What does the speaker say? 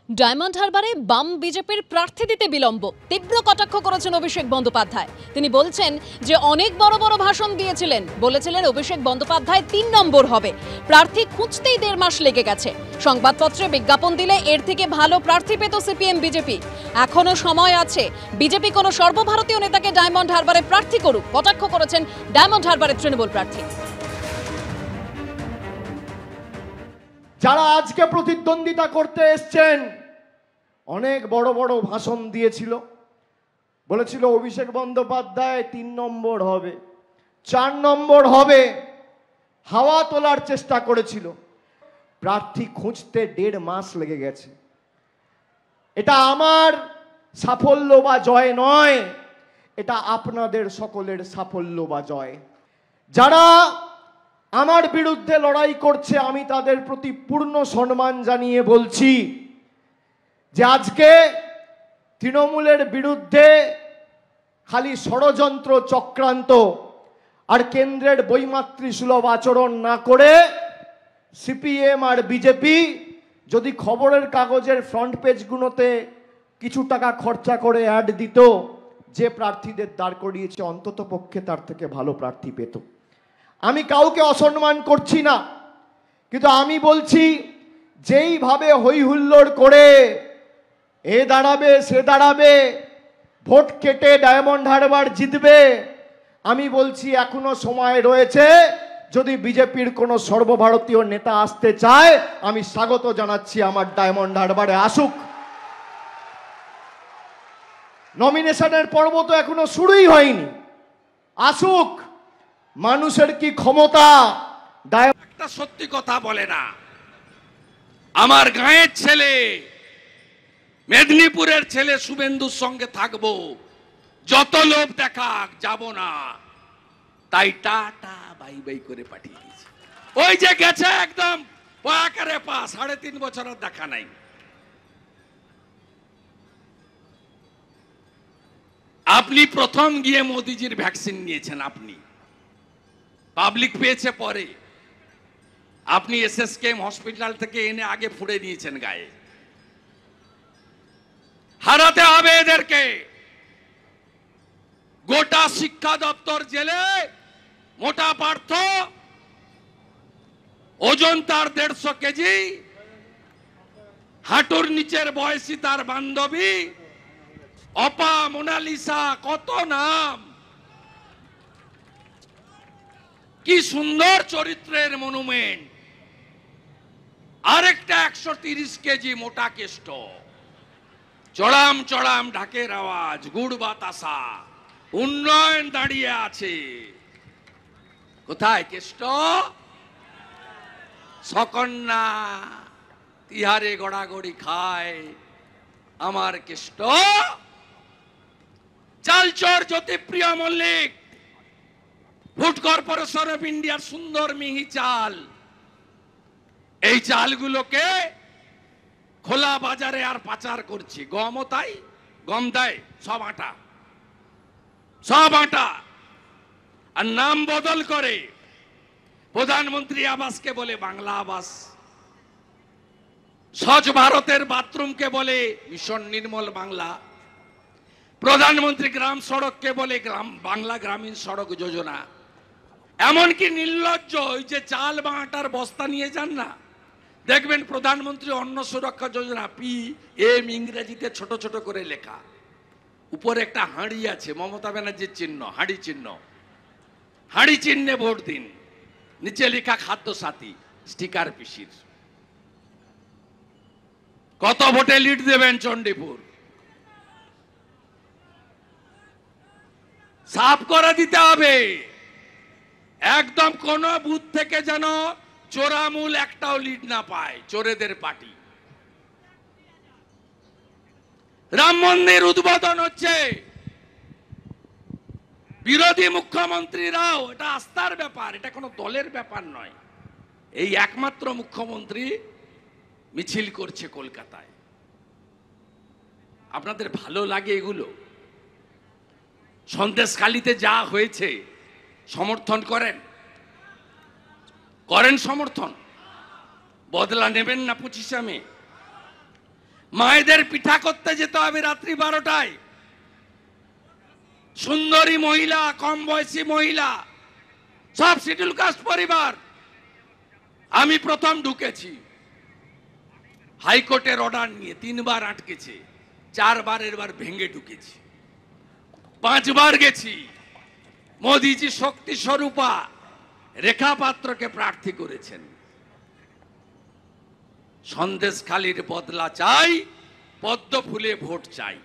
Diamond হারবারে বাম বিজেপির প্রার্থী দিতে বিলম্ব, তীব্র কটাক্ষ করেছেন অভিষেক বন্দ্যোপাধ্যায়। তিনি বলছেন যে অনেক বড় বড় ভাষণ দিয়েছিলেন, বলেছিলেন অভিষেক বন্দ্যোপাধ্যায় ৩ নম্বর হবে, প্রার্থী খুঁজতেই ১.৫ মাস লেগে গেছে। সংবাদপত্রে বিজ্ঞাপন দিলে এর থেকে ভালো প্রার্থী পেত সিপিএম বিজেপি। এখনো সময় আছে, বিজেপি কোনো সর্বভারতীয় নেতাকে ডায়মন্ড হারবারে প্রার্থী করুক, কটাক্ষ করেছেন ডায়মন্ড হারবারের তৃণমূল প্রার্থী। যারা আজকে প্রতিদ্বন্দ্বিতা করতে এসছেন অনেক বড় বড় ভাষণ দিয়েছিল, বলেছিল অভিষেক বন্দ্যোপাধ্যায় ৩ নম্বর হবে, ৪ নম্বর হবে, হাওয়া তোলার চেষ্টা করেছিল। প্রার্থী খুঁজতে ১.৫ মাস লেগে গেছে। এটা আমার সাফল্য বা জয় নয়, এটা আপনাদের সকলের সাফল্য বা জয়। যারা আমার বিরুদ্ধে লড়াই করছে আমি তাদের প্রতি পূর্ণ সম্মান জানিয়ে বলছি যে আজকে তৃণমূলের বিরুদ্ধে খালি ষড়যন্ত্র চক্রান্ত আর কেন্দ্রের বৈমাতৃসুলভ আচরণ না করে সিপিএম আর বিজেপি যদি খবরের কাগজের ফ্রন্ট পেজগুলোতে কিছু টাকা খরচা করে অ্যাড দিত, যে প্রার্থীদের দাঁড় করিয়েছে অন্তত পক্ষে তার থেকে ভালো প্রার্থী পেত। আমি কাউকে অসম্মান করছি না, কিন্তু আমি বলছি যেইভাবে হই হুল্লোড় করে এ দাঁড়াবে সে দাঁড়াবে, ভোট কেটে ডায়মন্ড হারবার জিতবে, আমি বলছি এখনো সময় রয়েছে। যদি বিজেপির কোনো সর্বভারতীয় নেতা আসতে চায় আমি স্বাগত জানাচ্ছি, আমার ডায়মন্ড হারবারে আসুক। নমিনেশনের পর্ব তো এখনো শুরুই হয়নি, আসুক। মানুষের কি ক্ষমতা? একটা সত্যি কথা বলে না। আমার গাঁয়ের ছেলে, মেদিনীপুরের ছেলে শুভেন্দুর সঙ্গে থাকবো, যত লোভ দেখাক যাব না, তাই টাটা বাই বাই করে পাঠিয়ে দিয়েছে। ওই যে গেছে একদম পাকারে পা, 3.5 বছরের দেখা নাই। আপনি প্রথম গিয়ে মোদিজির ভ্যাকসিন নিয়েছেন, আপনি পাবলিক পেয়েছে পরে, আপনি এসএসকেএম হসপিটাল থেকে এনে আগে ফুড়ে নিয়েছেন গায়ে। হারাতে হবে এদেরকে। গোটা শিক্ষা দপ্তর জেলে মোটা পার্থ, ওজন তার 150 কেজি, হাঁটুর নিচের বয়সী তার বান্ধবী, অপা, মোনালিসা, কত নাম। কি সুন্দর চরিত্রের মনুমেন্ট। আরেকটা 130 কেজি মোটা কেষ্ট, চড়াম চড়াম ঢাকের আওয়াজ, গুড় বাতাসা, উন্নয়ন দাঁড়িয়ে আছে। কোথায় কেষ্ট? সকন্যা তিহারে গড়াগড়ি খায় আমার কেষ্ট। চালচর Jyotipriya Mallick, food corporation of ইন্ডিয়ার সুন্দর মিহি চাল, এই চালগুলোকে খোলা বাজারে আর পাচার করছে। গমও তাই, গম দেয় সব আটা, সব আটা। আর নাম বদল করে প্রধানমন্ত্রী আবাসকে বলে বাংলা আবাস, স্বচ্ছ ভারতের বাথরুমকে বলে মিশন নির্মল বাংলা, প্রধানমন্ত্রী গ্রাম সড়ককে বলে বাংলা গ্রামীণ সড়ক যোজনা। এমনকি নির্লজ্জ, ওই যে চাল বা আটার বস্তা নিয়ে যান না, দেখবেন প্রধানমন্ত্রী অন্ন সুরক্ষা যোজনা, PM ইংরেজিতে ছোট ছোট করে লেখা, উপরে একটা হাঁড়ি আছে, মমতা ব্যানার্জির চিহ্ন, হাঁড়ি চিহ্ন। হাঁড়ি চিহ্নে ভোট দিন, নিচে লেখা খাদ্য সাথী, স্টিকার পিসির। কত ভোটে লিড দেবেন চণ্ডীপুর? সাফ করে দিতে হবে একদম। কোন বুথ থেকে যেন চোরামূল একটাও লিড না পায়, চোরেদের পার্টি। রাম মন্দির উদ্বোধন হচ্ছে, বিরোধী মুখ্যমন্ত্রীরাও, এটা আস্থার ব্যাপার, এটা কোনো দলের ব্যাপার নয়। এই একমাত্র মুখ্যমন্ত্রী মিছিল করছে কলকাতায়। আপনাদের ভালো লাগে এগুলো? সন্দেশখালিতে যা হয়েছে সমর্থন করেন? করেন সমর্থন? বদলা নেবেন না 25শে মে? মায়েদের পিঠা করতে যেতে হবে রাত্রি 12টায়। সুন্দরী মহিলা, কম বয়সী মহিলা, সব শিডিউল কাস্ট পরিবার। আমি প্রথম ঢুকেছি, হাইকোর্টের অর্ডার নিয়ে 3 বার আটকেছে, 4 বারের বার ভেঙে ঢুকেছি, 5 বার গেছি। মোদিজি শক্তি স্বরূপা রেখা পাত্রকে প্রার্থী করেছেন। সন্দেশখালির বদলা চাই, পদ্ম ফুলে ভোট চাই।